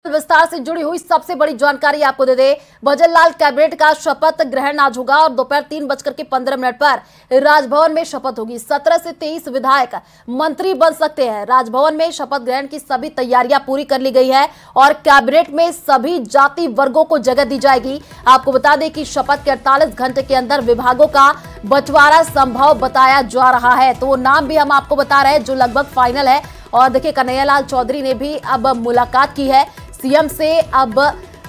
विस्तार से जुड़ी हुई सबसे बड़ी जानकारी आपको दे दे। भजनलाल कैबिनेट का शपथ ग्रहण आज होगा और दोपहर 3:15 पर राजभवन में शपथ होगी। 17 से 23 विधायक मंत्री बन सकते हैं। राजभवन में शपथ ग्रहण की सभी तैयारियां पूरी कर ली गई है और कैबिनेट में सभी जाति वर्गों को जगह दी जाएगी। आपको बता दें कि शपथ के 48 घंटे के अंदर विभागों का बंटवारा संभव बताया जा रहा है। तो वो नाम भी हम आपको बता रहे हैं जो लगभग फाइनल है। और देखिए, कन्हैयालाल चौधरी ने भी अब मुलाकात की है सीएम से। अब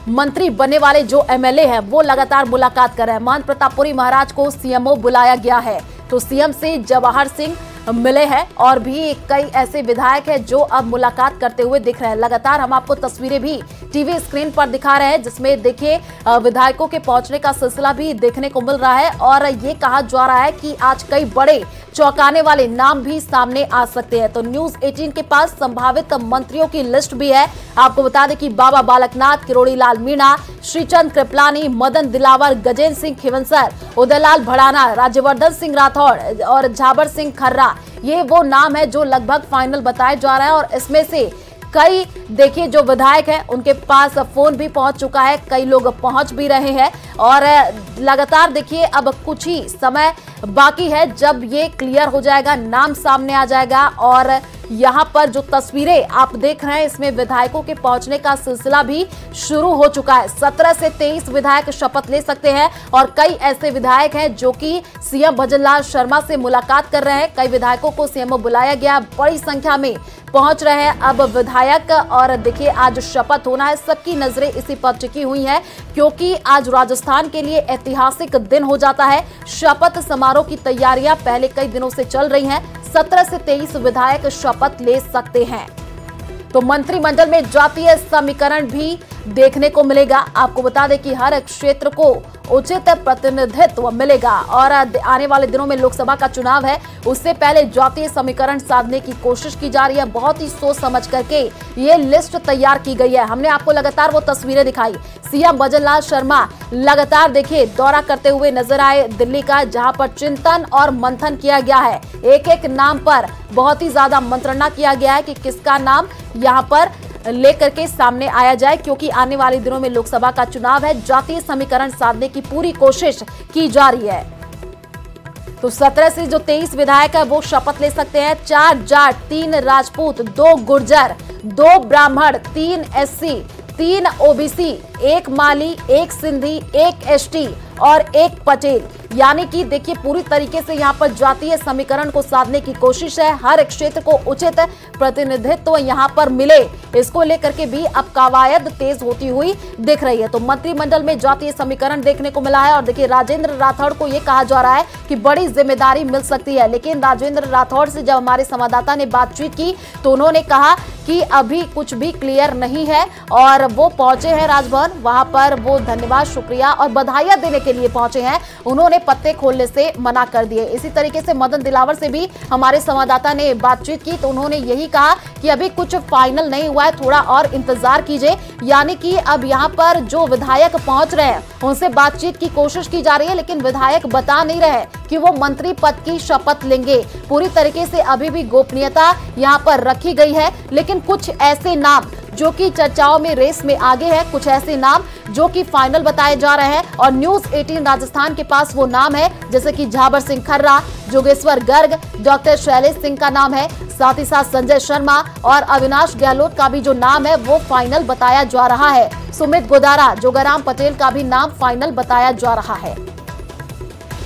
मंत्री बनने वाले जो एमएलए हैं वो लगातार मुलाकात कर रहे हैं। महंत प्रतापपुरी महाराज को सीएमओ बुलाया गया है, तो सीएम से जवाहर सिंह मिले हैं और भी कई ऐसे विधायक हैं जो अब मुलाकात करते हुए दिख रहे हैं। लगातार हम आपको तस्वीरें भी टीवी स्क्रीन पर दिखा रहे हैं जिसमें देखिए विधायकों के पहुंचने का सिलसिला भी देखने को मिल रहा है। और ये कहा जा रहा है कि आज कई बड़े चौंकाने वाले नाम भी सामने आ सकते हैं। तो न्यूज 18 के पास संभावित मंत्रियों की लिस्ट भी है। आपको बता दें कि बाबा बालकनाथ, किरोड़ी लाल मीणा, श्रीचंद कृपलानी, मदन दिलावर, गजेंद्र सिंह खींवसर, उदयलाल भड़ाना, राज्यवर्धन सिंह राठौड़ और झाबर सिंह खर्रा, ये वो नाम है जो लगभग फाइनल बताए जा रहे हैं। और इसमें से कई देखिए जो विधायक हैं उनके पास फोन भी पहुंच चुका है, कई लोग पहुंच भी रहे हैं और लगातार देखिए अब कुछ ही समय बाकी है जब ये क्लियर हो जाएगा, नाम सामने आ जाएगा। और यहाँ पर जो तस्वीरें आप देख रहे हैं इसमें विधायकों के पहुंचने का सिलसिला भी शुरू हो चुका है। 17 से 23 विधायक शपथ ले सकते हैं और कई ऐसे विधायक हैं जो कि सीएम भजनलाल शर्मा से मुलाकात कर रहे हैं। कई विधायकों को सीएमओ बुलाया गया, बड़ी संख्या में पहुंच रहे हैं अब विधायक। और देखिए आज शपथ होना है, सबकी नजरें इसी पर टिकी हुई हैं क्योंकि आज राजस्थान के लिए ऐतिहासिक दिन हो जाता है। शपथ समारोह की तैयारियां पहले कई दिनों से चल रही हैं। 17 से 23 विधायक शपथ ले सकते हैं। तो मंत्रिमंडल में जातीय समीकरण भी देखने को मिलेगा। आपको बता दें कि हर क्षेत्र को उचित प्रतिनिधित्व मिलेगा और आने वाले दिनों में लोकसभा का चुनाव है, उससे पहले जातीय समीकरण साधने की कोशिश की जा रही है। बहुत ही सोच समझ करके ये लिस्ट तैयार की गई है। हमने आपको लगातार वो तस्वीरें दिखाई। सीएम भजनलाल शर्मा लगातार देखिए दौरा करते हुए नजर आए दिल्ली का, जहां पर चिंतन और मंथन किया गया है। एक एक नाम पर बहुत ही ज्यादा मंत्रणा किया गया है कि किसका नाम यहाँ पर लेकर के सामने आया जाए क्योंकि आने वाले दिनों में लोकसभा का चुनाव है। जातीय समीकरण साधने की पूरी कोशिश की जा रही है। तो 17 से जो 23 विधायक है वो शपथ ले सकते हैं। 4 जाट, 3 राजपूत, 2 गुर्जर, 2 ब्राह्मण, 3 एससी, 3 ओबीसी, 1 माली, 1 सिंधी, 1 एसटी और 1 पटेल। यानी कि देखिए पूरी तरीके से यहाँ पर जातीय समीकरण को साधने की कोशिश है। हर एक क्षेत्र को उचित प्रतिनिधित्व यहाँ पर मिले, इसको लेकर के भी अब कवायद तेज होती हुई दिख रही है। तो मंत्रिमंडल में जातीय समीकरण देखने को मिला है और देखिए राजेंद्र राठौड़ को ये कहा जा रहा है कि बड़ी जिम्मेदारी मिल सकती है। लेकिन राजेंद्र राठौड़ से जब हमारे संवाददाता ने बातचीत की तो उन्होंने कहा कि अभी कुछ भी क्लियर नहीं है और वो पहुंचे हैं राजभवन, वहां पर वो धन्यवाद, शुक्रिया और बधाइयां देने के लिए पहुंचे हैं। उन्होंने पत्ते खोलने से मना कर दिए। इसी तरीके से मदन दिलावर से भी हमारे संवाददाता ने बातचीत की तो उन्होंने यही कहा कि अभी कुछ फाइनल नहीं हुआ है, थोड़ा और इंतजार कीजिए। यानी कि अब यहाँ पर जो विधायक पहुंच रहे हैं उनसे बातचीत की कोशिश की जा रही है, लेकिन विधायक बता नहीं रहे कि वो मंत्री पद की शपथ लेंगे। पूरी तरीके से अभी भी गोपनीयता यहाँ पर रखी गई है। लेकिन कुछ ऐसे नाम जो कि चर्चाओं में रेस में आगे है, कुछ ऐसे नाम जो कि फाइनल बताए जा रहे हैं और न्यूज 18 राजस्थान के पास वो नाम है जैसे कि झाबर सिंह खर्रा, जोगेश्वर गर्ग, डॉक्टर शैलेश सिंह का नाम है, साथ ही साथ संजय शर्मा और अविनाश गहलोत का भी जो नाम है वो फाइनल बताया जा रहा है। सुमित गोदारा, जोगाराम पटेल का भी नाम फाइनल बताया जा रहा है।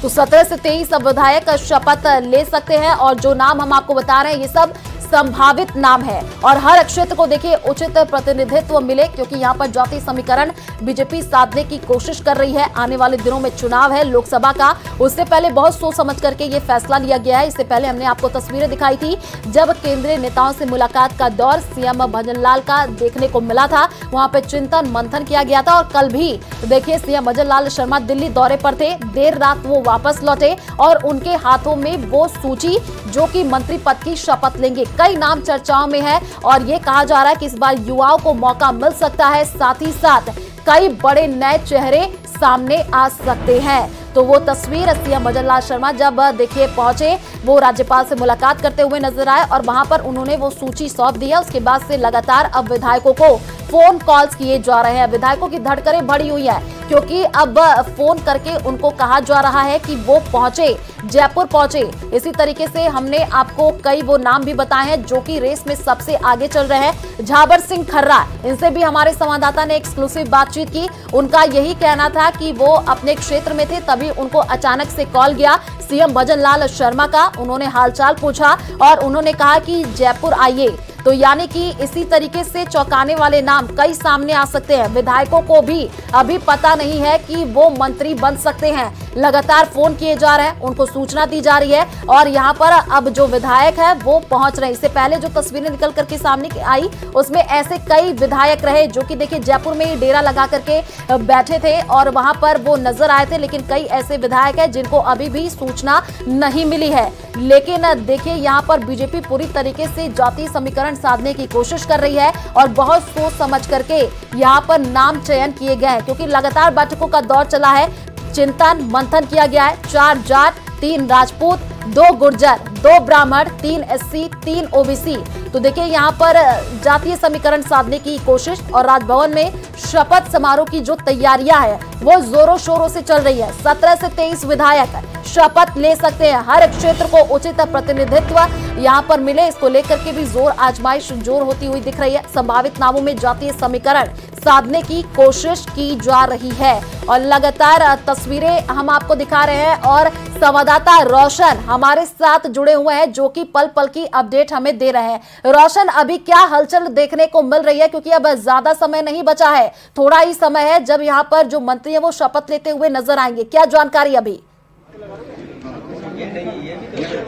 तो 17 से 23 विधायक शपथ ले सकते हैं और जो नाम हम आपको बता रहे हैं ये सब संभावित नाम है और हर क्षेत्र को देखिए उचित प्रतिनिधित्व मिले क्योंकि यहाँ पर जातीय समीकरण बीजेपी साधने की कोशिश कर रही है। आने वाले दिनों में चुनाव है लोकसभा का, उससे पहले बहुत सोच समझ करके ये फैसला लिया गया है। इससे पहले हमने आपको तस्वीरें दिखाई थी जब केंद्रीय नेताओं से मुलाकात का दौर सीएम भजनलाल का देखने को मिला था, वहां पे चिंतन मंथन किया गया था। और कल भी देखिए सीएम भजनलाल शर्मा दिल्ली दौरे पर थे, देर रात वो वापस लौटे और उनके हाथों में वो सूची जो कि मंत्री पद की शपथ लेंगे। कई नाम चर्चाओं में है और ये कहा जा रहा है कि इस बार युवाओं को मौका मिल सकता है, साथ ही साथ कई बड़े नए चेहरे सामने आ सकते हैं। तो वो तस्वीर सीएम भजनलाल शर्मा जब देखिए पहुंचे, वो राज्यपाल से मुलाकात करते हुए नजर आए और वहां पर उन्होंने वो सूची सौंप दी है। उसके बाद से लगातार अब विधायकों को फोन कॉल्स किए जा रहे हैं। विधायकों की धड़कनें बढ़ी हुई है क्योंकि अब फोन करके उनको कहा जा रहा है कि वो पहुंचे, जयपुर पहुंचे। इसी तरीके से हमने आपको कई वो नाम भी बताए हैं जो कि रेस में सबसे आगे चल रहे हैं। झाबर सिंह खर्रा, इनसे भी हमारे संवाददाता ने एक्सक्लूसिव बातचीत की। उनका यही कहना था कि वो अपने क्षेत्र में थे, तभी उनको अचानक से कॉल गया सीएम भजन लाल शर्मा का। उन्होंने हालचाल पूछा और उन्होंने कहा कि जयपुर आइए। तो यानी कि इसी तरीके से चौंकाने वाले नाम कई सामने आ सकते हैं। विधायकों को भी अभी पता नहीं है कि वो मंत्री बन सकते हैं। लगातार फोन किए जा रहे हैं, उनको सूचना दी जा रही है और यहाँ पर अब जो विधायक है वो पहुंच रहे हैं। इससे पहले जो तस्वीरें निकल करके सामने आई उसमें ऐसे कई विधायक रहे जो कि देखिए जयपुर में ही डेरा लगा करके बैठे थे और वहां पर वो नजर आए थे। लेकिन कई ऐसे विधायक है जिनको अभी भी सूचना नहीं मिली है। लेकिन देखिए यहाँ पर बीजेपी पूरी तरीके से जातीय समीकरण साधने की कोशिश कर रही है और बहुत सोच समझ करके यहाँ पर नाम चयन किए गए हैं क्योंकि लगातार बैठकों का दौर चला है। चिंतन मंथन किया गया है। 4 जाट, 3 राजपूत, 2 गुर्जर, 2 ब्राह्मण, 3 एससी, 3 ओबीसी। तो देखिए यहाँ पर जातीय समीकरण साधने की कोशिश और राजभवन में शपथ समारोह की जो तैयारियां है वो जोरों शोरों से चल रही है। 17 से 23 विधायक शपथ ले सकते हैं। हर क्षेत्र को उचित प्रतिनिधित्व यहाँ पर मिले, इसको लेकर के भी जोर आजमाइश जोर होती हुई दिख रही है। संभावित नामों में जातीय समीकरण साधने की कोशिश की जा रही है और लगातार तस्वीरें हम आपको दिखा रहे हैं और संवाददाता रोशन हमारे साथ जुड़े हुए हैं जो कि पल पल की अपडेट हमें दे रहे हैं। रोशन, अभी क्या हलचल देखने को मिल रही है क्योंकि अब ज्यादा समय नहीं बचा है, थोड़ा ही समय है जब यहाँ पर जो मंत्री है वो शपथ लेते हुए नजर आएंगे। क्या जानकारी अभी?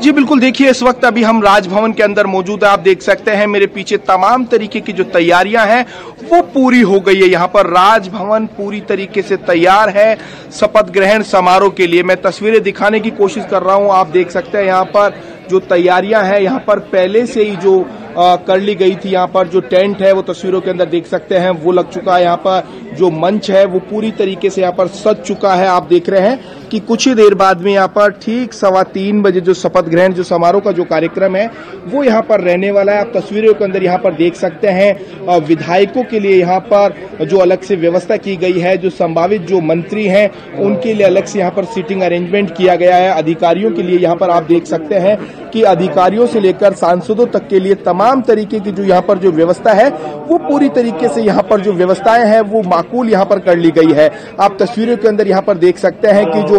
जी बिल्कुल, देखिए इस वक्त अभी हम राजभवन के अंदर मौजूद है। आप देख सकते हैं मेरे पीछे तमाम तरीके की जो तैयारियां हैं वो पूरी हो गई है। यहाँ पर राजभवन पूरी तरीके से तैयार है शपथ ग्रहण समारोह के लिए। मैं तस्वीरें दिखाने की कोशिश कर रहा हूँ। आप देख सकते हैं यहाँ पर जो तैयारियां हैं यहाँ पर पहले से ही जो कर ली गई थी। यहाँ पर जो टेंट है वो तस्वीरों के अंदर देख सकते हैं वो लग चुका है। यहाँ पर जो मंच है वो पूरी तरीके से यहाँ पर सज चुका है। आप देख रहे हैं कि कुछ ही देर बाद में यहाँ पर ठीक 3:15 बजे जो शपथ ग्रहण जो समारोह का जो कार्यक्रम है वो यहाँ पर रहने वाला है। आप तस्वीरों के अंदर यहाँ पर देख सकते हैं विधायकों के लिए यहाँ पर जो अलग से व्यवस्था की गई है। जो संभावित जो मंत्री हैं उनके लिए अलग से यहाँ पर सीटिंग अरेंजमेंट किया गया है। अधिकारियों के लिए यहाँ पर आप देख सकते हैं कि अधिकारियों से लेकर सांसदों तक के लिए तमाम तरीके की जो यहाँ पर जो व्यवस्था है वो पूरी तरीके से यहाँ पर जो व्यवस्थाएं हैं वो माकूल यहाँ पर कर ली गई है। आप तस्वीरों के अंदर यहाँ पर देख सकते हैं कि जो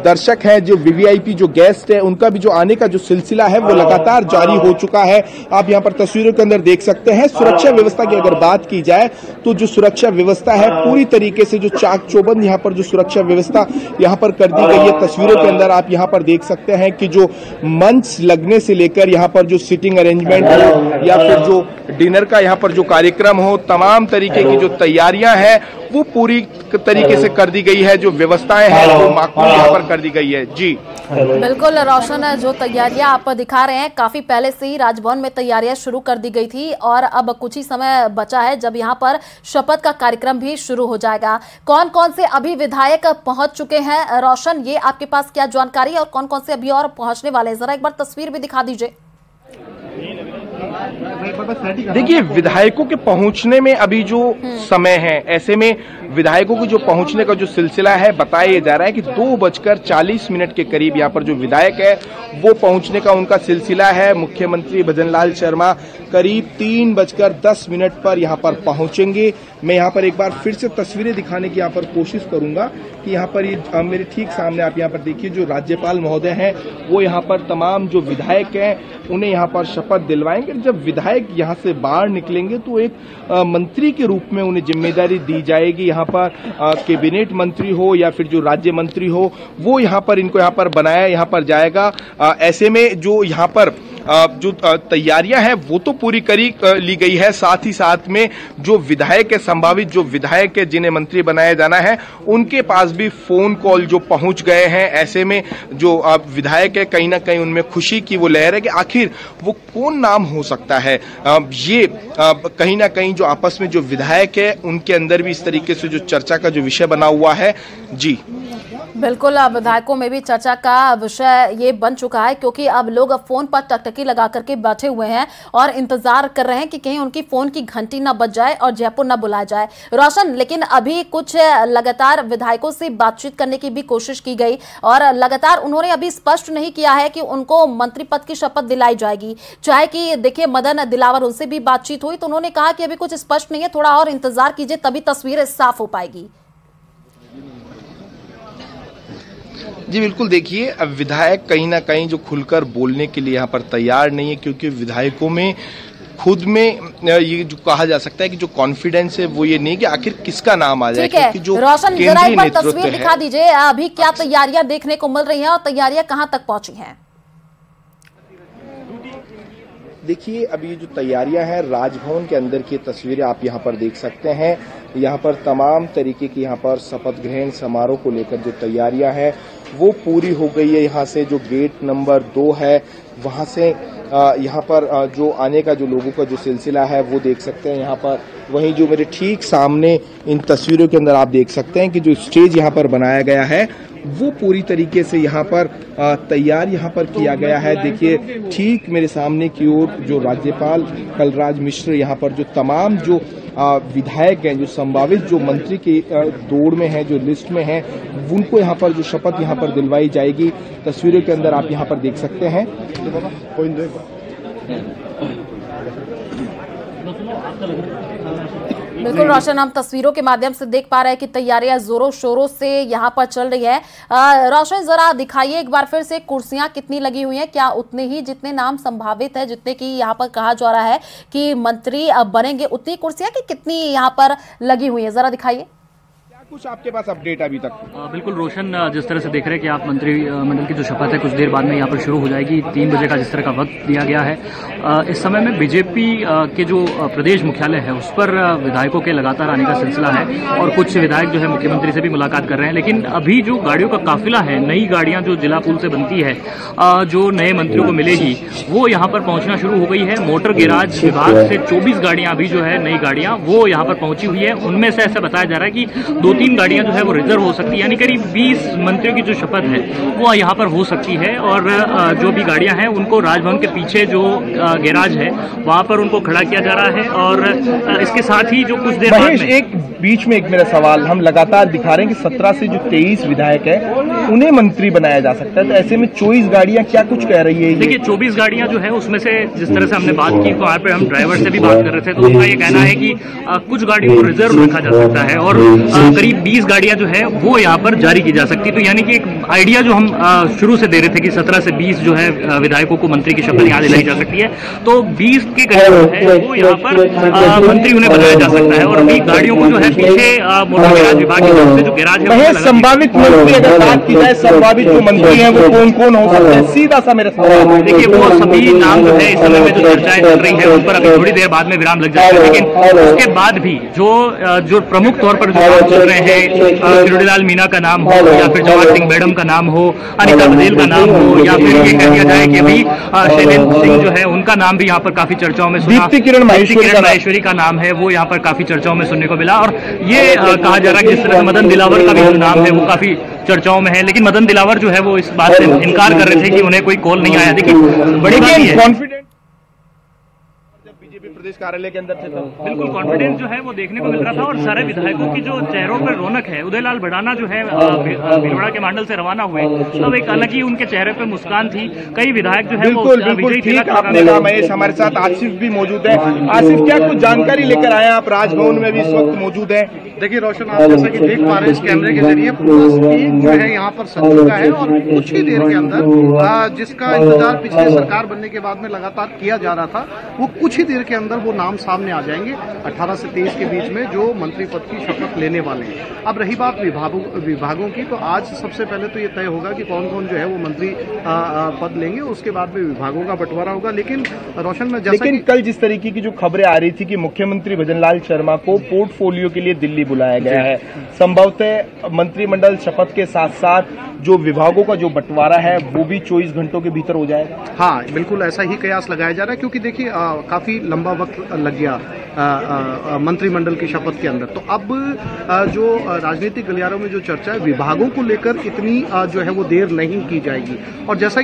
दर्शक हैं, जो वीवीआईपी जो गेस्ट है, उनका भी जो आने का जो सिलसिला है वो लगातार जारी हो चुका है। आप यहाँ पर तस्वीरों के अंदर देख सकते हैं। सुरक्षा व्यवस्था की अगर बात की जाए तो जो सुरक्षा व्यवस्था है पूरी तरीके से जो चाक चौबंद यहाँ पर जो सुरक्षा व्यवस्था यहाँ पर कर दी गई है। तस्वीरों के अंदर आप यहाँ पर देख सकते हैं कि जो मंच लगने से लेकर यहाँ पर जो सीटिंग अरेंजमेंट हो या फिर जो डिनर का यहाँ पर जो कार्यक्रम हो, तमाम तरीके की जो तैयारियां हैं वो पूरी तरीके से कर दी गई है। जो व्यवस्थाएं हैं वो माकूल यहाँ पर कर दी गई है। जी बिल्कुल रोशन, जो तैयारियां आप दिखा रहे हैं काफी पहले से ही राजभवन में तैयारियां शुरू कर दी गई थी और अब कुछ ही समय बचा है जब यहां पर शपथ का कार्यक्रम भी शुरू हो जाएगा। कौन कौन से अभी विधायक पहुंच चुके हैं रोशन, ये आपके पास क्या जानकारी है और कौन कौन से अभी और पहुंचने वाले हैं? जरा एक बार तस्वीर भी दिखा दीजिए। देखिए विधायकों के पहुंचने में अभी जो समय है, ऐसे में विधायकों की जो पहुंचने का जो सिलसिला है बताया जा रहा है कि 2:40 के करीब यहाँ पर जो विधायक है वो पहुंचने का उनका सिलसिला है। मुख्यमंत्री भजन लाल शर्मा करीब 3:10 पर यहाँ पर पहुंचेंगे। मैं यहाँ पर एक बार फिर से तस्वीरें दिखाने की यहाँ पर कोशिश करूंगा कि यहाँ पर ये मेरे ठीक सामने आप यहाँ पर देखिए जो राज्यपाल महोदय हैं वो यहाँ पर तमाम जो विधायक हैं उन्हें यहाँ पर शपथ दिलवाएंगे। जब विधायक यहाँ से बाहर निकलेंगे तो एक मंत्री के रूप में उन्हें जिम्मेदारी दी जाएगी। यहाँ पर कैबिनेट मंत्री हो या फिर जो राज्य मंत्री हो वो यहाँ पर इनको यहाँ पर बनाया यहाँ पर जाएगा। ऐसे में जो यहाँ पर जो तैयारियां हैं वो तो पूरी करी ली गई है। साथ ही साथ में जो विधायक है, संभावित जो विधायक है जिन्हें मंत्री बनाया जाना है, उनके पास भी फोन कॉल जो पहुंच गए हैं। ऐसे में जो विधायक है कहीं ना कहीं उनमें खुशी की वो लहर है कि आखिर वो कौन नाम हो सकता है। ये कहीं ना कहीं जो आपस में जो विधायक है उनके अंदर भी इस तरीके से जो चर्चा का जो विषय बना हुआ है। जी बिल्कुल, अब विधायकों में भी चर्चा का विषय ये बन चुका है, क्योंकि अब लोग फोन पर टकटकी लगा करके बैठे हुए हैं और इंतजार कर रहे हैं कि कहीं उनकी फोन की घंटी न बज जाए और जयपुर न बुलाया जाए। रोशन, लेकिन अभी कुछ लगातार विधायकों से बातचीत करने की भी कोशिश की गई और लगातार उन्होंने अभी स्पष्ट नहीं किया है कि उनको मंत्री पद की शपथ दिलाई जाएगी। चाहे कि देखिए मदन दिलावर, उनसे भी बातचीत हुई तो उन्होंने कहा कि अभी कुछ स्पष्ट नहीं है, थोड़ा और इंतजार कीजिए तभी तस्वीरें साफ हो पाएगी। जी बिल्कुल, देखिए अब विधायक कहीं ना कहीं जो खुलकर बोलने के लिए यहाँ पर तैयार नहीं है, क्योंकि विधायकों में खुद में ये जो कहा जा सकता है कि जो कॉन्फिडेंस है वो ये नहीं कि आखिर किसका नाम आ जाए, क्योंकि जो केंद्रीय नेतृत्व है। दिखा दीजिए अभी क्या तैयारियां देखने को मिल रही हैं और तैयारियां कहां तक पहुंची हैं। देखिए अभी जो तैयारियां हैं राजभवन के अंदर की तस्वीरें आप यहां पर देख सकते हैं। यहां पर तमाम तरीके की यहां पर शपथ ग्रहण समारोह को लेकर जो तैयारियां हैं वो पूरी हो गई है। यहां से जो गेट नंबर 2 है वहां से यहाँ पर जो आने का जो लोगों का जो सिलसिला है वो देख सकते हैं यहाँ पर। वहीं जो मेरे ठीक सामने इन तस्वीरों के अंदर आप देख सकते हैं कि जो स्टेज यहाँ पर बनाया गया है वो पूरी तरीके से यहाँ पर तैयार यहाँ पर किया गया है। देखिए ठीक मेरे सामने की ओर जो राज्यपाल कलराज मिश्र यहाँ पर जो तमाम जो विधायक हैं, जो संभावित जो मंत्री की दौड़ में है, जो लिस्ट में है, उनको यहाँ पर जो शपथ यहाँ पर दिलवाई जाएगी। तस्वीरों के अंदर आप यहाँ पर देख सकते हैं। बिल्कुल रोशन, हम तस्वीरों के माध्यम से देख पा रहे हैं कि तैयारियां जोरों शोरों से यहाँ पर चल रही है। रोशन जरा दिखाइए एक बार फिर से कुर्सियां कितनी लगी हुई हैं, क्या उतने ही जितने नाम संभावित है, जितने की यहाँ पर कहा जा रहा है कि मंत्री बनेंगे, उतनी कुर्सियां कि कितनी यहाँ पर लगी हुई है, जरा दिखाइए। कुछ आपके पास अपडेट अभी तक? बिल्कुल रोशन, जिस तरह से देख रहे हैं कि आप मंत्रिमंडल की जो शपथ है कुछ देर बाद में यहाँ पर शुरू हो जाएगी। 3 बजे का जिस तरह का वक्त दिया गया है, इस समय में बीजेपी के जो प्रदेश मुख्यालय है उस पर विधायकों के लगातार आने का सिलसिला है और कुछ विधायक जो है मुख्यमंत्री से भी मुलाकात कर रहे हैं। लेकिन अभी जो गाड़ियों का काफिला है, नई गाड़ियां जो जिला पुल से बनती है, जो नए मंत्रियों को मिलेगी वो यहाँ पर पहुंचना शुरू हो गई है। मोटर गैराज विभाग से 24 गाड़ियां अभी जो है नई गाड़ियां वो यहाँ पर पहुंची हुई है। उनमें से ऐसा बताया जा रहा है कि 2-3 गाड़ियां जो है वो रिजर्व हो सकती है, यानी करीब 20 मंत्रियों की जो शपथ है वो यहाँ पर हो सकती है। और जो भी गाड़ियां हैं उनको राजभवन के पीछे जो गैराज है वहां पर उनको खड़ा किया जा रहा है। और इसके साथ ही जो कुछ देर बाद में एक बीच में एक मेरा सवाल, हम लगातार दिखा रहे हैं कि 17 से जो 23 विधायक है उन्हें मंत्री बनाया जा सकता है, तो ऐसे में 24 गाड़ियां क्या कुछ कह रही है? देखिए 24 गाड़ियां जो है उसमें से जिस तरह से हमने बात की, वहाँ पे हम ड्राइवर से भी बात कर रहे थे तो उनका ये कहना है कि कुछ गाड़ियों को रिजर्व रखा जा सकता है और करीब 20 गाड़ियां जो है वो यहाँ पर जारी की जा सकती है। तो यानी कि एक आइडिया जो हम शुरू से दे रहे थे कि 17 से 20 जो है विधायकों को मंत्री की शपथ यहाँ दिलाई जा सकती है, तो 20 के करीब है वो यहाँ पर मंत्री उन्हें बनाया जा सकता है। और अभी गाड़ियों को जो है पीछे मोटर गैराज विभाग की तरफ से जो गैराज है संभावित मंत्री अगर बात की जाए, संभावित जो मंत्री है वो कौन कौन हो सकते हैं? सीधा सा मेरा सवाल। देखिए वो सभी नाम जो है इस समय में जो चर्चाएं चल रही है उन पर अभी थोड़ी देर बाद में विराम लग जाएगा, लेकिन उसके बाद भी जो प्रमुख तौर पर जो नाम चल रहे हैं, किरोड़ीलाल मीणा का नाम हो या फिर जवाहर सिंह मैडम का नाम हो, अनिता बघेल का नाम हो, या फिर ये कह दिया जाए कि अभी शैलेंद्र सिंह जो है उनका नाम भी यहाँ पर काफी चर्चाओं में सुना। किरण माहेश्वरी का नाम है वो यहाँ पर काफी चर्चाओं में सुनने को मिला। और ये कहा जा रहा है कि जिस तरह मदन दिलावर का भी जो नाम है वो काफी चर्चाओं में है, लेकिन मदन दिलावर जो है वो इस बात से इनकार कर रहे थे कि उन्हें कोई कॉल नहीं आया। देखिए बड़ी बात है बीजेपी प्रदेश कार्यालय के अंदर थे तो बिल्कुल कॉन्फिडेंस जो है वो देखने को मिल रहा था और सारे विधायकों की जो चेहरों पर रौनक है। उदयलाल भड़ाना जो है भीलवाड़ा के मंडल से रवाना हुए तब एक अलग ही उनके चेहरे पर मुस्कान थी। कई विधायक जो है वो विजयी तिलक आपने कहा। महेश हमारे साथ आसिफ भी मौजूद है। आसिफ, क्या कुछ जानकारी लेकर आए? आप राजभवन में भी इस वक्त मौजूद है। देखिए रोशन, आप जैसा कि देख पा रहे हैं इस कैमरे के जरिए पूरा स्क्रीन जो है यहाँ पर सज चुका है और कुछ ही देर के अंदर जिसका इंतजार पिछले सरकार बनने के बाद में लगातार किया जा रहा था, वो कुछ ही देर के अंदर वो नाम सामने आ जाएंगे 18 से 23 के बीच में जो मंत्री पद की शपथ लेने वाले हैं। अब रही बात विभागों की, तो आज सबसे पहले तो ये तय होगा कि कौन कौन जो है वो मंत्री पद लेंगे, उसके बाद में विभागों का बंटवारा होगा। लेकिन रोशन में लेकिन कल जिस तरीके की जो खबरें आ रही थी कि मुख्यमंत्री भजनलाल शर्मा को पोर्टफोलियो के लिए दिल्ली बुलाया गया है, संभवतः मंत्रिमंडल शपथ के साथ साथ जो विभागों का जो बंटवारा है वो भी 24 घंटों के भीतर हो जाएगा। हाँ बिल्कुल ऐसा ही कयास लगाया जा रहा है, क्योंकि देखिए काफी लंबा वक्त लग गया मंत्रिमंडल की शपथ के अंदर। तो अब जो राजनीतिक गलियारों में जो चर्चा है, विभागों को लेकर इतनी जो है वो देर नहीं की जाएगी। और जैसे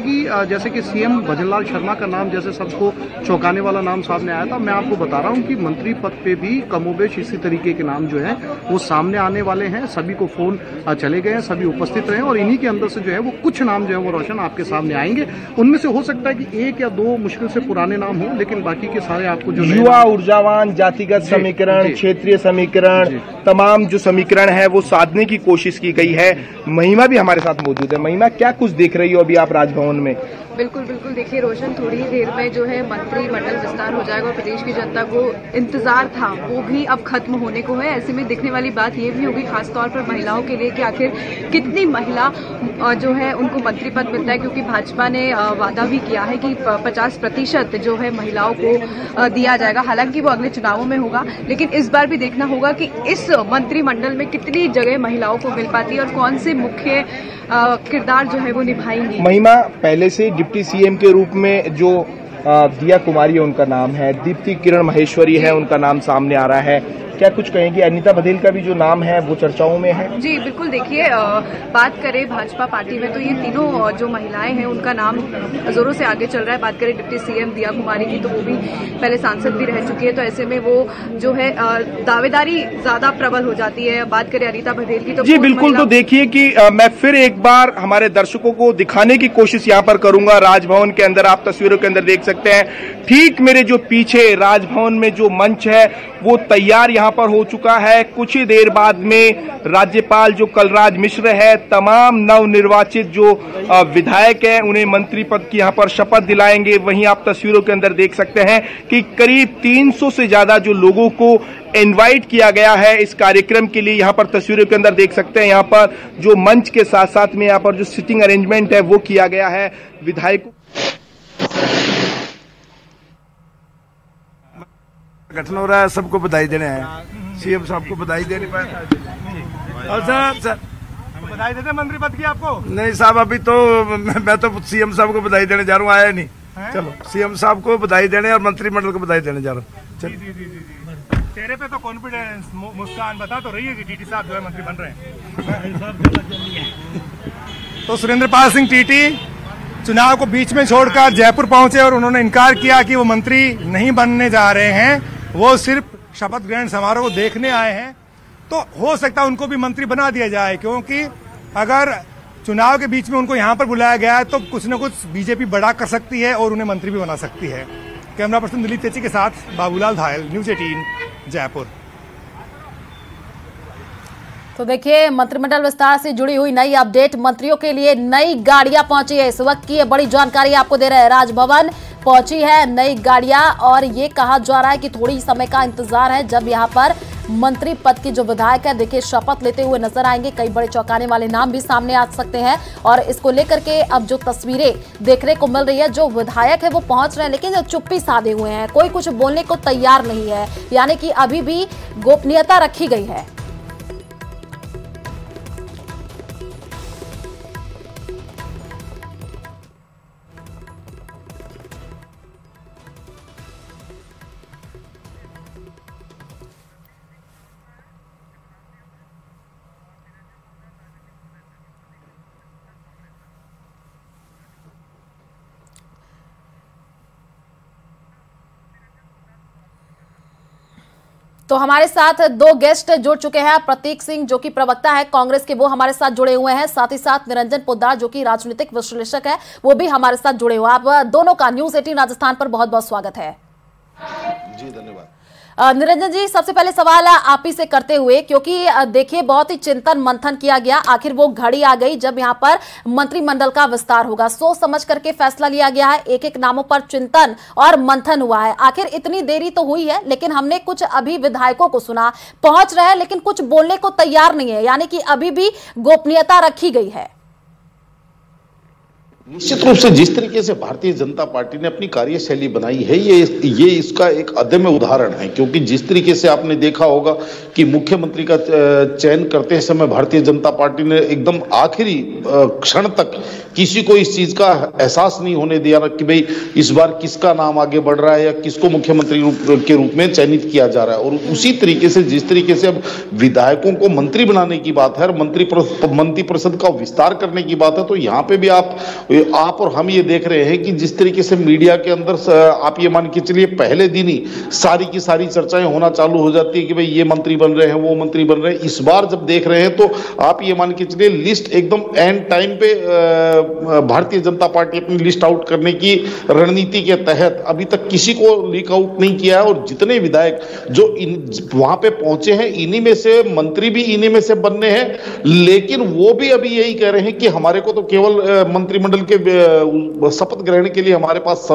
कि सीएम भजनलाल शर्मा का नाम जैसे सबको चौंकाने वाला नाम सामने आया था, मैं आपको बता रहा हूं कि मंत्री पद पे भी कमोबेश इसी तरीके के नाम जो है वो सामने आने वाले हैं। सभी को फोन चले गए हैं, सभी उपस्थित रहे और इन्हीं के अंदर से जो है वो कुछ नाम जो है वो रोशन आपके सामने आएंगे। उनमें से हो सकता है कि 1 या 2 मुश्किल से पुराने नाम हो, लेकिन बाकी के सारे आपको जो युवा, ऊर्जावान, जातिगत समीकरण, क्षेत्रीय समीकरण, तमाम जो समीकरण है वो साधने की कोशिश की गई है। महिमा भी हमारे साथ मौजूद है। महिमा, क्या कुछ देख रही हो अभी आप राजभवन में? बिल्कुल देखिए रोशन, थोड़ी ही देर में जो है मंत्रिमंडल विस्तार हो जाएगा और प्रदेश की जनता को इंतजार था वो भी अब खत्म होने को है। ऐसे में दिखने वाली बात ये भी होगी खासतौर पर महिलाओं के लिए कि आखिर कितनी महिला जो है उनको मंत्री पद मिलता है, क्योंकि भाजपा ने वादा भी किया है कि 50% जो है महिलाओं को दिया जाएगा। हालांकि वो अगले चुनावों में होगा, लेकिन इस बार भी देखना होगा कि इस मंत्रिमंडल में कितनी जगह महिलाओं को मिल पाती है और कौन से मुख्य किरदार जो है वो निभाएंगी। महिमा, पहले से डिप्टी सीएम के रूप में जो दिया कुमारी है उनका नाम है, दीप्ति किरण माहेश्वरी है उनका नाम सामने आ रहा है, क्या कुछ कहेंगे? अनीता बघेल का भी जो नाम है वो चर्चाओं में है। जी बिल्कुल, देखिए बात करें भाजपा पार्टी में तो ये तीनों जो महिलाएं हैं उनका नाम जोरों से आगे चल रहा है। बात करें डिप्टी सीएम दिया कुमारी की तो वो भी पहले सांसद भी रह चुकी है, तो ऐसे में वो जो है दावेदारी ज्यादा प्रबल हो जाती है। बात करें अनीता बघेल की तो जी बिल्कुल, तो देखिए कि मैं फिर एक बार हमारे दर्शकों को दिखाने की कोशिश यहाँ पर करूंगा। राजभवन के अंदर आप तस्वीरों के अंदर देख सकते हैं, ठीक मेरे जो पीछे राजभवन में जो मंच है वो तैयार यहाँ पर हो चुका है। कुछ ही देर बाद में राज्यपाल जो कलराज मिश्र है, तमाम नवनिर्वाचित जो विधायक हैं उन्हें मंत्री पद की यहाँ पर शपथ दिलाएंगे। वहीं आप तस्वीरों के अंदर देख सकते हैं कि करीब 300 से ज्यादा जो लोगों को इनवाइट किया गया है इस कार्यक्रम के लिए। यहाँ पर तस्वीरों के अंदर देख सकते हैं, यहाँ पर जो मंच के साथ साथ में यहाँ पर जो सिटिंग अरेंजमेंट है वो किया गया है। विधायकों गठन हो रहा है, सबको बधाई देने हैं। सीएम साहब को बधाई देने पाए और सर बधाई देते मंत्री पद की आपको? नहीं साहब, अभी तो मैं तो सीएम साहब को बधाई देने जा रहा हूँ, आया नहीं। चलो सीएम साहब को बधाई देने और मंत्रिमंडल को बधाई देने जा रहा हूँ। चेहरे पे तो कॉन्फिडेंस, मुस्कान बता तो रही है कि टीटी साहब जो है मंत्री बन रहे हैं। तो सुरेंद्र पाल सिंह टीटी चुनाव को बीच में छोड़कर जयपुर पहुंचे और उन्होंने इनकार किया कि वो मंत्री नहीं बनने जा रहे हैं, वो सिर्फ शपथ ग्रहण समारोह को देखने आए हैं। तो हो सकता है उनको भी मंत्री बना दिया जाए, क्योंकि अगर चुनाव के बीच में उनको यहां पर बुलाया गया है तो कुछ न कुछ बीजेपी बड़ा कर सकती है और उन्हें मंत्री भी बना सकती है। कैमरा पर्सन दिलीप तेची के साथ बाबूलाल धायल, न्यूज 18 जयपुर। तो देखिए मंत्रिमंडल विस्तार से जुड़ी हुई नई अपडेट, मंत्रियों के लिए नई गाड़ियां पहुंची है। इस वक्त की ये बड़ी जानकारी आपको दे रहे हैं। राजभवन पहुंची है नई गाड़ियां और ये कहा जा रहा है कि थोड़ी समय का इंतजार है जब यहां पर मंत्री पद के जो विधायक है देखिए शपथ लेते हुए नजर आएंगे। कई बड़े चौंकाने वाले नाम भी सामने आ सकते हैं और इसको लेकर के अब जो तस्वीरें देखने को मिल रही है, जो विधायक है वो पहुंच रहे हैं लेकिन चुप्पी साधे हुए हैं, कोई कुछ बोलने को तैयार नहीं है, यानी कि अभी भी गोपनीयता रखी गई है। तो हमारे साथ 2 गेस्ट जुड़ चुके हैं। प्रतीक सिंह जो कि प्रवक्ता है कांग्रेस के, वो हमारे साथ जुड़े हुए हैं। साथ ही साथ निरंजन पोद्दार जो कि राजनीतिक विश्लेषक है, वो भी हमारे साथ जुड़े हुए हैं। आप दोनों का न्यूज 18 राजस्थान पर बहुत बहुत स्वागत है। जी धन्यवाद। निरंजन जी, सबसे पहले सवाल आप ही से करते हुए, क्योंकि देखिए बहुत ही चिंतन मंथन किया गया, आखिर वो घड़ी आ गई जब यहाँ पर मंत्रिमंडल का विस्तार होगा, सोच समझ करके फैसला लिया गया है, एक एक नामों पर चिंतन और मंथन हुआ है। आखिर इतनी देरी तो हुई है, लेकिन हमने कुछ अभी विधायकों को सुना पहुंच रहे हैं लेकिन कुछ बोलने को तैयार नहीं है, यानी कि अभी भी गोपनीयता रखी गई है। निश्चित रूप से जिस तरीके से भारतीय जनता पार्टी ने अपनी कार्यशैली बनाई है ये इसका एक अदम्य उदाहरण है, क्योंकि जिस तरीके से आपने देखा होगा कि मुख्यमंत्री का चयन करते समय भारतीय जनता पार्टी ने एकदम आखिरी क्षण तक किसी को इस चीज का एहसास नहीं होने दिया कि भाई इस बार किसका नाम आगे बढ़ रहा है या किसको मुख्यमंत्री के रूप में चयनित किया जा रहा है। और उसी तरीके से जिस तरीके से अब विधायकों को मंत्री बनाने की बात है, मंत्री परिषद का विस्तार करने की बात है, तो यहाँ पे भी आप और हम ये देख रहे हैं कि जिस तरीके से मीडिया के अंदर आप ये मान के चलिए पहले दिन ही सारी की सारी चर्चाएं होना चालू हो जाती है कि भाई ये मंत्री बन रहे हैं, वो मंत्री बन रहे हैं। इस बार जब देख रहे हैं तो आप ये मान के चलिए लिस्ट एकदम एंड टाइम पे भारतीय जनता पार्टी अपनी लिस्ट आउट करने की रणनीति के तहत अभी तक किसी को लीक आउट नहीं किया है। और जितने विधायक जो वहां पे पहुंचे हैं इन्हीं में से मंत्री भी इन्हीं में से बनने हैं, लेकिन वो भी अभी यही कह रहे हैं कि हमारे को तो केवल मंत्रिमंडल के शपथ ग्रहण के लिए हमारे पास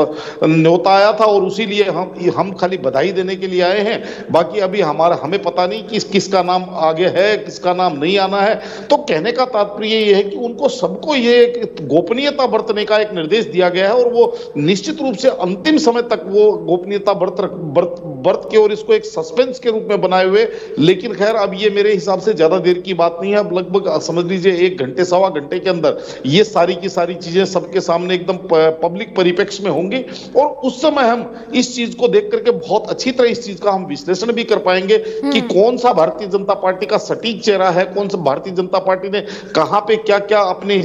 न्योता आया था और उसी लिए हम खाली बधाई देने के लिए आए हैं, बाकी अभी हमें पता नहीं कि किसका नाम आगे है, किसका नाम नहीं आना है। तो कहने का तात्पर्य ये है कि उनको सबको ये गोपनीयता बरतने का एक निर्देश दिया गया है और वो निश्चित रूप से अंतिम समय तक वो गोपनीयता बरत के और इसको एक सस्पेंस के रूप में बनाए हुए। लेकिन खैर अब ये मेरे हिसाब से ज्यादा देर की बात नहीं है, अब लगभग समझ लीजिए 1 घंटे सवा घंटे के अंदर ये सारी की सारी चीजें सबके सामने एकदम पब्लिक परिप्रेक्ष्य में होंगी और उस समय हम इस चीज को देख करके बहुत अच्छी तरह इस चीज का हम विश्लेषण भी कर पाएंगे कि कौन सा भारतीय जनता पार्टी का सटीक चेहरा है, कौन सा भारतीय जनता पार्टी ने कहां पे क्या क्या अपने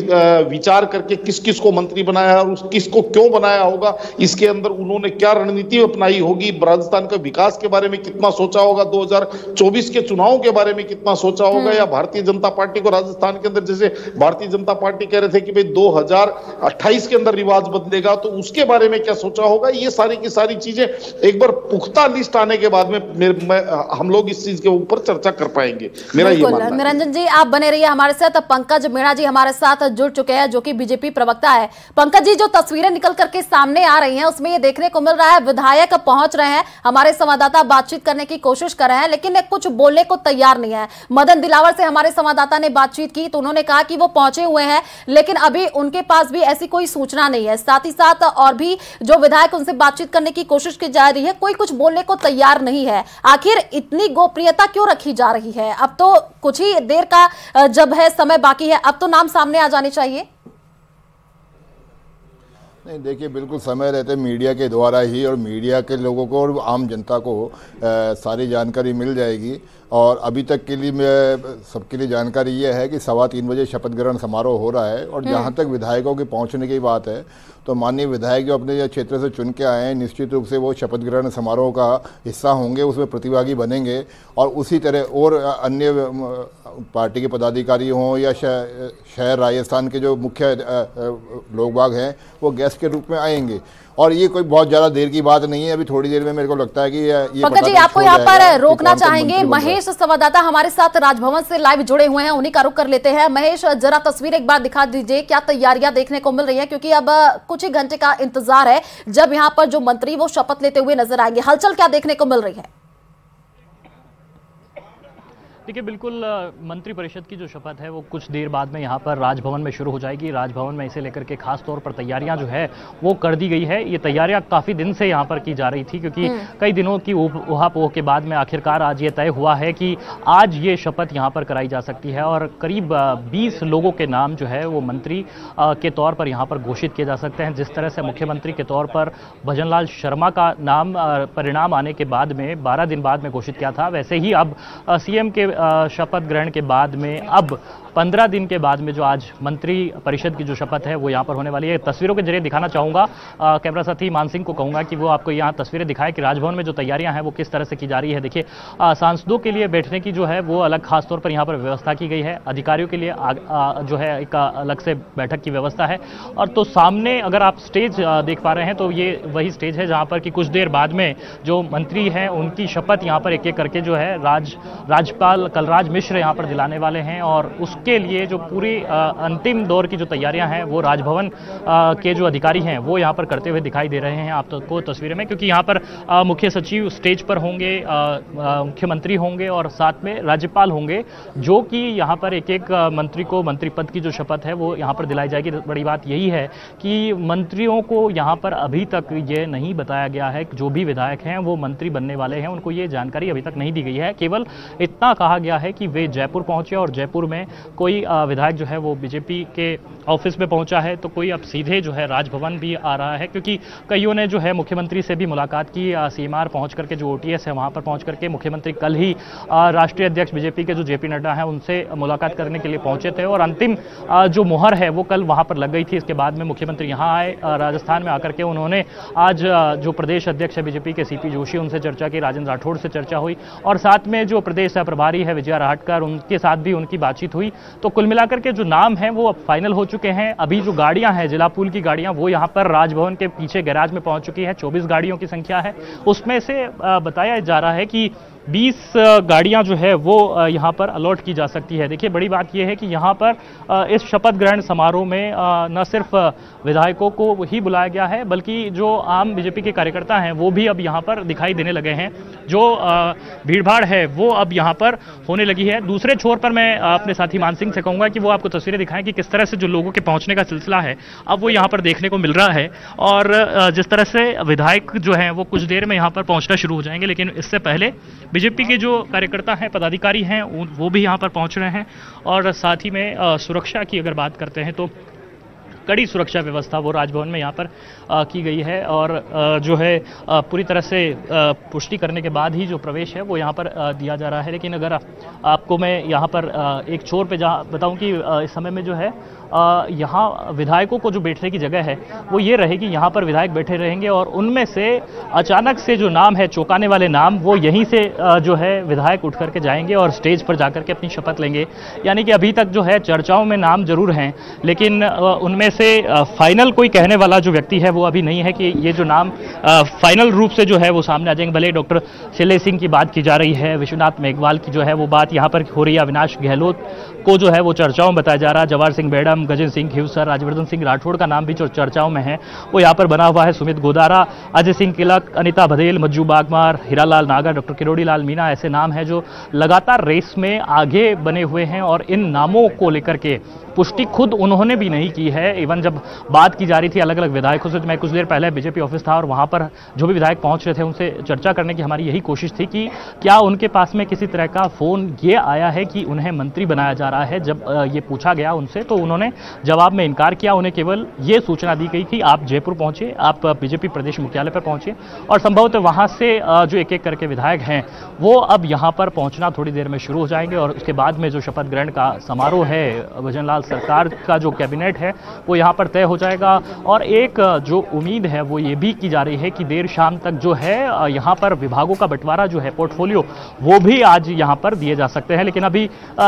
विचार करके किस किस को मंत्री बनाया और किसको क्यों बनाया होगा, इसके अंदर उन्होंने क्या रणनीति अपनाई होगी, राजस्थान का विकास के बारे में कितना सोचा होगा, 2024 के चुनाव के बारे में कितना सोचा होगा, या भारतीय जनता पार्टी को राजस्थान के अंदर जैसे भारतीय जनता पार्टी कह रहे थे कि भाई 2028 के अंदर रिवाज बदलेगा तो उसके बारे में क्या सोचा होगा। ये सारी की सारी चीजें एक बार पुख्ता लिस्ट आने के बाद में हम लोग इस चीज के ऊपर चर्चा कर पाएंगे, मेरा ये मानना है। निरंजन जी आप बने रहिए हमारे साथ। पंकज मीणा जी हमारे साथ जुड़ चुके हैं जो कि बीजेपी प्रवक्ता है। पंकज जी, जो तस्वीरें निकल करके सामने आ रही हैं उसमें ये देखने को मिल रहा है विधायक पहुंच रहे हैं, हमारे संवाददाता बातचीत करने की कोशिश कर रहे हैं लेकिन कुछ बोलने को तैयार नहीं है। मदन दिलावर से हमारे संवाददाता ने बातचीत की तो उन्होंने कहा कि वो पहुंचे हुए हैं लेकिन अभी उनके पास भी ऐसी कोई सूचना नहीं है। साथ ही साथ और भी जो विधायक उनसे बातचीत करने की कोशिश की जा रही है, कोई कुछ बोलने को तैयार नहीं है। आखिर इतनी गोपनीयता क्यों रखी जा रही है? अब तो कुछ ही देर का जब है समय बाकी है, अब तो नाम सामने आ जाने चाहिए। नहीं देखिए, बिल्कुल समय रहते मीडिया के द्वारा ही और मीडिया के लोगों को और आम जनता को सारी जानकारी मिल जाएगी। और अभी तक के लिए सबके लिए जानकारी ये है कि 3:15 बजे शपथ ग्रहण समारोह हो रहा है। और जहाँ तक विधायकों के पहुँचने की बात है तो माननीय विधायक जो अपने क्षेत्र से चुन के आए हैं निश्चित रूप से वो शपथ ग्रहण समारोह का हिस्सा होंगे, उसमें प्रतिभागी बनेंगे। और उसी तरह और अन्य पार्टी के पदाधिकारी हों या शहर राजस्थान के जो मुख्य लोग बाग हैं वो गेस्ट के रूप में आएंगे। और ये कोई बहुत ज्यादा देर की बात नहीं है, अभी थोड़ी देर में मेरे को लगता है कि ये पंकज जी आपको यहाँ पर रोकना चाहेंगे। महेश संवाददाता हमारे साथ राजभवन से लाइव जुड़े हुए हैं, उन्हीं का रुख कर लेते हैं। महेश, जरा तस्वीर एक बार दिखा दीजिए, क्या तैयारियां देखने को मिल रही है? क्योंकि अब कुछ ही घंटे का इंतजार है जब यहाँ पर जो मंत्री वो शपथ लेते हुए नजर आएंगे। हलचल क्या देखने को मिल रही है? देखिए, बिल्कुल मंत्री परिषद की जो शपथ है वो कुछ देर बाद में यहाँ पर राजभवन में शुरू हो जाएगी। राजभवन में इसे लेकर के खास तौर पर तैयारियां जो है वो कर दी गई है। ये तैयारियां काफ़ी दिन से यहाँ पर की जा रही थी क्योंकि कई दिनों की उहापोह के बाद में आखिरकार आज ये तय हुआ है कि आज ये शपथ यहाँ पर कराई जा सकती है और करीब 20 लोगों के नाम जो है वो मंत्री के तौर पर यहाँ पर घोषित किए जा सकते हैं। जिस तरह से मुख्यमंत्री के तौर पर भजनलाल शर्मा का नाम परिणाम आने के बाद में 12 दिन बाद में घोषित किया था, वैसे ही अब सीएम के शपथ ग्रहण के बाद में अब 15 दिन के बाद में जो आज मंत्री परिषद की जो शपथ है वो यहाँ पर होने वाली है। तस्वीरों के जरिए दिखाना चाहूँगा, कैमरा साथी मान सिंह को कहूँगा कि वो आपको यहाँ तस्वीरें दिखाए कि राजभवन में जो तैयारियां हैं वो किस तरह से की जा रही है। देखिए, सांसदों के लिए बैठने की जो है वो अलग खास तौर पर यहाँ पर व्यवस्था की गई है, अधिकारियों के लिए जो है एक अलग से बैठक की व्यवस्था है। और तो सामने अगर आप स्टेज देख पा रहे हैं तो ये वही स्टेज है जहाँ पर कि कुछ देर बाद में जो मंत्री हैं उनकी शपथ यहाँ पर एक एक करके जो है राज्यपाल कलराज मिश्र यहाँ पर दिलाने वाले हैं और उस उसके लिए जो पूरी अंतिम दौर की जो तैयारियां हैं वो राजभवन के जो अधिकारी हैं वो यहाँ पर करते हुए दिखाई दे रहे हैं आपको तस्वीरें में, क्योंकि यहाँ पर मुख्य सचिव स्टेज पर होंगे, मुख्यमंत्री होंगे और साथ में राज्यपाल होंगे, जो कि यहाँ पर एक एक मंत्री को मंत्री पद की जो शपथ है वो यहाँ पर दिलाई जाएगी। बड़ी बात यही है कि मंत्रियों को यहाँ पर अभी तक ये नहीं बताया गया है, जो भी विधायक हैं वो मंत्री बनने वाले हैं उनको ये जानकारी अभी तक नहीं दी गई है। केवल इतना कहा गया है कि वे जयपुर पहुंचे और जयपुर में कोई विधायक जो है वो बीजेपी के ऑफिस में पहुंचा है, तो कोई अब सीधे जो है राजभवन भी आ रहा है, क्योंकि कईयों ने जो है मुख्यमंत्री से भी मुलाकात की। सीएमआर पहुंच करके जो ओटीएस है वहां पर पहुंच करके मुख्यमंत्री कल ही राष्ट्रीय अध्यक्ष बीजेपी के जो जेपी नड्डा हैं उनसे मुलाकात करने के लिए पहुंचे थे और अंतिम जो मुहर है वो कल वहां पर लग गई थी। इसके बाद में मुख्यमंत्री यहां आए, राजस्थान में आकर के उन्होंने आज जो प्रदेश अध्यक्ष है बीजेपी के सीपी जोशी उनसे चर्चा की, राजेंद्र राठौड़ से चर्चा हुई और साथ में जो प्रदेश प्रभारी है विजया राहटकर उनके साथ भी उनकी बातचीत हुई। तो कुल मिलाकर के जो नाम है वो अब फाइनल हो चुके हैं। अभी जो गाड़ियां हैं जिला पूल की गाड़ियां वो यहाँ पर राजभवन के पीछे गैराज में पहुंच चुकी है। 24 गाड़ियों की संख्या है, उसमें से बताया जा रहा है कि 20 गाड़ियां जो है वो यहाँ पर अलॉट की जा सकती है। देखिए बड़ी बात यह है कि यहाँ पर इस शपथ ग्रहण समारोह में न सिर्फ विधायकों को ही बुलाया गया है बल्कि जो आम बीजेपी के कार्यकर्ता हैं वो भी अब यहाँ पर दिखाई देने लगे हैं। जो भीड़भाड़ है वो अब यहाँ पर होने लगी है। दूसरे छोर पर मैं अपने साथी मान सिंह से कहूँगा कि वो आपको तस्वीरें दिखाएं कि किस तरह से जो लोगों के पहुँचने का सिलसिला है अब वो यहाँ पर देखने को मिल रहा है और जिस तरह से विधायक जो हैं वो कुछ देर में यहाँ पर पहुँचना शुरू हो जाएंगे, लेकिन इससे पहले बीजेपी के जो कार्यकर्ता हैं, पदाधिकारी हैं, वो भी यहाँ पर पहुँच रहे हैं। और साथ ही में सुरक्षा की अगर बात करते हैं तो कड़ी सुरक्षा व्यवस्था वो राजभवन में यहाँ पर की गई है और जो है पूरी तरह से पुष्टि करने के बाद ही जो प्रवेश है वो यहाँ पर दिया जा रहा है। लेकिन अगर आपको मैं यहाँ पर एक छोर पे जहाँ बताऊँ कि इस समय में जो है यहाँ विधायकों को जो बैठने की जगह है वो ये रहेगी, यहाँ पर विधायक बैठे रहेंगे और उनमें से अचानक से जो नाम है, चौंकाने वाले नाम, वो यहीं से जो है विधायक उठ करके जाएंगे और स्टेज पर जाकर के अपनी शपथ लेंगे। यानी कि अभी तक जो है चर्चाओं में नाम जरूर हैं, लेकिन उनमें से फाइनल कोई कहने वाला जो व्यक्ति है वो अभी नहीं है कि ये जो नाम फाइनल रूप से जो है वो सामने आ जाएंगे। भले डॉक्टर शैलेश सिंह की बात की जा रही है, विश्वनाथ मेघवाल की जो है वो बात यहाँ पर हो रही है, अविनाश गहलोत को जो है वो चर्चाओं में बताया जा रहा है, जवाहर सिंह बेडम, गजेंद्र सिंह खीवसर, राज्यवर्धन सिंह राठौड़ का नाम भी जो चर्चाओं में है वो यहाँ पर बना हुआ है। सुमित गोदारा, अजय सिंह किलक, अनिता बघेल, मज्जू बागमार, हीरालाल नागर, डॉक्टर किरोड़ी लाल मीणा ऐसे नाम हैं जो लगातार रेस में आगे बने हुए हैं और इन नामों को लेकर के पुष्टि खुद उन्होंने भी नहीं की है। इवन जब बात की जा रही थी अलग अलग विधायकों से, मैं कुछ देर पहले बीजेपी ऑफिस था और वहां पर जो भी विधायक पहुंच रहे थे उनसे चर्चा करने की हमारी यही कोशिश थी कि क्या उनके पास में किसी तरह का फोन ये आया है कि उन्हें मंत्री बनाया जा रहा है। जब ये पूछा गया उनसे तो उन्होंने जवाब में इनकार किया। उन्हें केवल ये सूचना दी गई कि आप जयपुर पहुंचे, आप बीजेपी प्रदेश मुख्यालय पर पहुंचे और संभवतः वहां से जो एक एक करके विधायक हैं वो अब यहाँ पर पहुंचना थोड़ी देर में शुरू हो जाएंगे और उसके बाद में जो शपथ ग्रहण का समारोह है, भजनलाल सरकार का जो कैबिनेट है वो यहाँ पर तय हो जाएगा। और एक जो उम्मीद है वो ये भी की जा रही है कि देर शाम तक जो है यहाँ पर विभागों का बंटवारा जो है, पोर्टफोलियो, वो भी आज यहाँ पर दिए जा सकते हैं। लेकिन अभी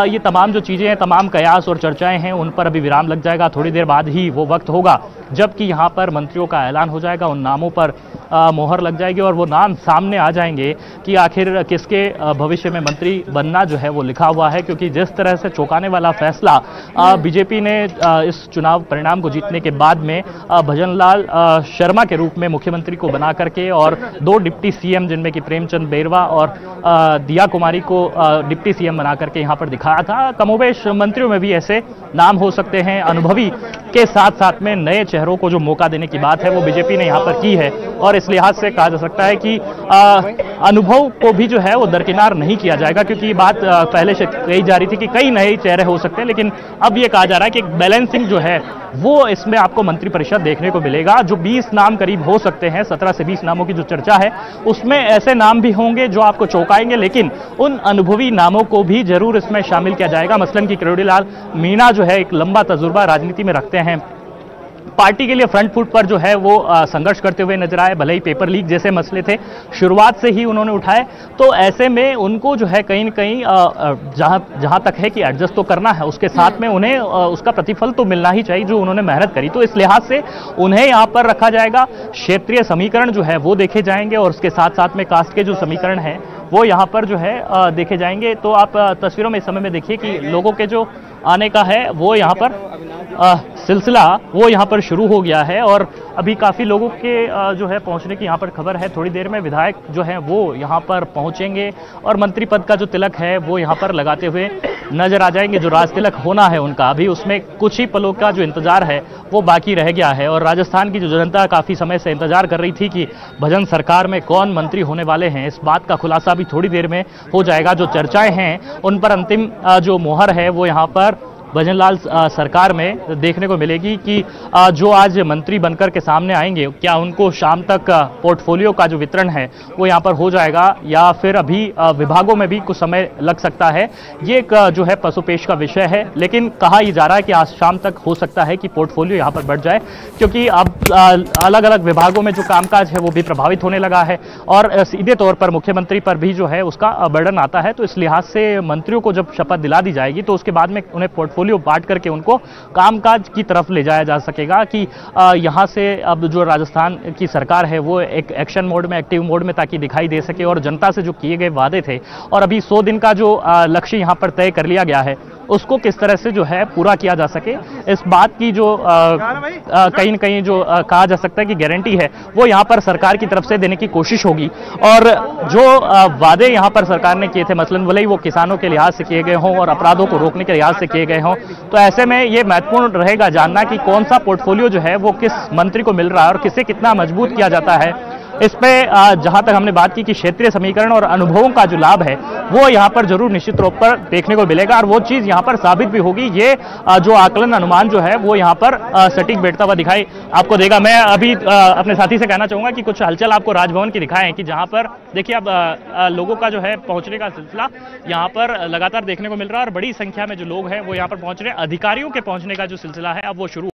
ये तमाम जो चीज़ें हैं, तमाम कयास और चर्चाएं हैं, उन पर अभी विराम लग जाएगा। थोड़ी देर बाद ही वो वक्त होगा जबकि यहाँ पर मंत्रियों का ऐलान हो जाएगा, उन नामों पर मोहर लग जाएगी और वो नाम सामने आ जाएंगे कि आखिर किसके भविष्य में मंत्री बनना जो है वो लिखा हुआ है। क्योंकि जिस तरह से चौंकाने वाला फैसला बीजेपी ने इस चुनाव परिणाम को जीतने के बाद में भजनलाल शर्मा के रूप में मुख्यमंत्री को बना करके और 2 डिप्टी सीएम जिनमें कि प्रेमचंद बेरवा और दिया कुमारी को डिप्टी सीएम बना करके यहाँ पर दिखाया था। कमोबेश मंत्रियों में भी ऐसे नाम हो सकते हैं। अनुभवी के साथ साथ में नए चेहरों को जो मौका देने की बात है वो बीजेपी ने यहाँ पर की है और इस लिहाज से कहा जा सकता है कि अनुभव को भी जो है वो दरकिनार नहीं किया जाएगा। क्योंकि बात पहले से कही जा रही थी कि कई नए चेहरे हो सकते हैं, लेकिन अब ये कहा जा रहा है कि एक बैलेंसिंग जो है वो इसमें आपको मंत्रिपरिषद देखने को मिलेगा। जो 20 नाम करीब हो सकते हैं, 17 से 20 नामों की जो चर्चा है उसमें ऐसे नाम भी होंगे जो आपको चौंकाएंगे, लेकिन उन अनुभवी नामों को भी जरूर इसमें शामिल किया जाएगा। मसलन की किरोड़ी लाल मीणा जो है एक लंबा तजुर्बा राजनीति में रखते हैं पार्टी के लिए फ्रंट फुट पर जो है वो संघर्ष करते हुए नजर आए। भले ही पेपर लीक जैसे मसले थे शुरुआत से ही उन्होंने उठाए, तो ऐसे में उनको जो है कहीं न कहीं जहां तक है कि एडजस्ट तो करना है, उसके साथ में उन्हें उसका प्रतिफल तो मिलना ही चाहिए जो उन्होंने मेहनत करी। तो इस लिहाज से उन्हें यहां पर रखा जाएगा। क्षेत्रीय समीकरण जो है वो देखे जाएंगे और उसके साथ साथ में कास्ट के जो समीकरण है वो यहाँ पर जो है देखे जाएंगे। तो आप तस्वीरों में इस समय में देखिए कि लोगों के जो आने का है वो यहाँ पर सिलसिला वो यहाँ पर शुरू हो गया है और अभी काफ़ी लोगों के जो है पहुँचने की यहाँ पर खबर है। थोड़ी देर में विधायक जो है वो यहाँ पर पहुँचेंगे और मंत्री पद का जो तिलक है वो यहाँ पर लगाते हुए नजर आ जाएंगे। जो राज तिलक होना है उनका, अभी उसमें कुछ ही पलों का जो इंतजार है वो बाकी रह गया है। और राजस्थान की जो जनता काफ़ी समय से इंतजार कर रही थी कि भजन सरकार में कौन मंत्री होने वाले हैं, इस बात का खुलासा भी थोड़ी देर में हो जाएगा। जो चर्चाएं हैं उन पर अंतिम जो मोहर है वो यहाँ पर भजनलाल सरकार में देखने को मिलेगी कि जो आज मंत्री बनकर के सामने आएंगे क्या उनको शाम तक पोर्टफोलियो का जो वितरण है वो यहाँ पर हो जाएगा या फिर अभी विभागों में भी कुछ समय लग सकता है। ये एक जो है पसोपेश का विषय है, लेकिन कहा यह जा रहा है कि आज शाम तक हो सकता है कि पोर्टफोलियो यहाँ पर बढ़ जाए, क्योंकि अब अलग अलग विभागों में जो कामकाज है वो भी प्रभावित होने लगा है और सीधे तौर पर मुख्यमंत्री पर भी जो है उसका बर्डन आता है। तो इस लिहाज से मंत्रियों को जब शपथ दिला दी जाएगी तो उसके बाद में उन्हें पोर्टफोलियो बांट करके उनको कामकाज की तरफ ले जाया जा सकेगा कि यहां से अब जो राजस्थान की सरकार है वो एक एक्शन मोड में, एक्टिव मोड में ताकि दिखाई दे सके और जनता से जो किए गए वादे थे और अभी 100 दिन का जो लक्ष्य यहां पर तय कर लिया गया है उसको किस तरह से जो है पूरा किया जा सके, इस बात की जो कहीं न कहीं जो कहा जा सकता है कि गारंटी है वो यहाँ पर सरकार की तरफ से देने की कोशिश होगी। और जो वादे यहाँ पर सरकार ने किए थे, मसलन भले ही वो किसानों के लिहाज से किए गए हों और अपराधों को रोकने के लिहाज से किए गए हों, तो ऐसे में ये महत्वपूर्ण रहेगा जानना कि कौन सा पोर्टफोलियो जो है वो किस मंत्री को मिल रहा है और किसे कितना मजबूत किया जाता है। इस पे जहां तक हमने बात की कि क्षेत्रीय समीकरण और अनुभवों का जो लाभ है वो यहाँ पर जरूर निश्चित रूप पर देखने को मिलेगा और वो चीज यहाँ पर साबित भी होगी। ये जो आकलन अनुमान जो है वो यहाँ पर सटीक बैठता हुआ दिखाई आपको देगा। मैं अभी अपने साथी से कहना चाहूंगा कि कुछ हलचल आपको राजभवन की दिखाएं कि जहां पर देखिए अब लोगों का जो है पहुंचने का सिलसिला यहाँ पर लगातार देखने को मिल रहा है और बड़ी संख्या में जो लोग हैं वो यहाँ पर पहुंच रहे हैं। अधिकारियों के पहुंचने का जो सिलसिला है अब वो शुरू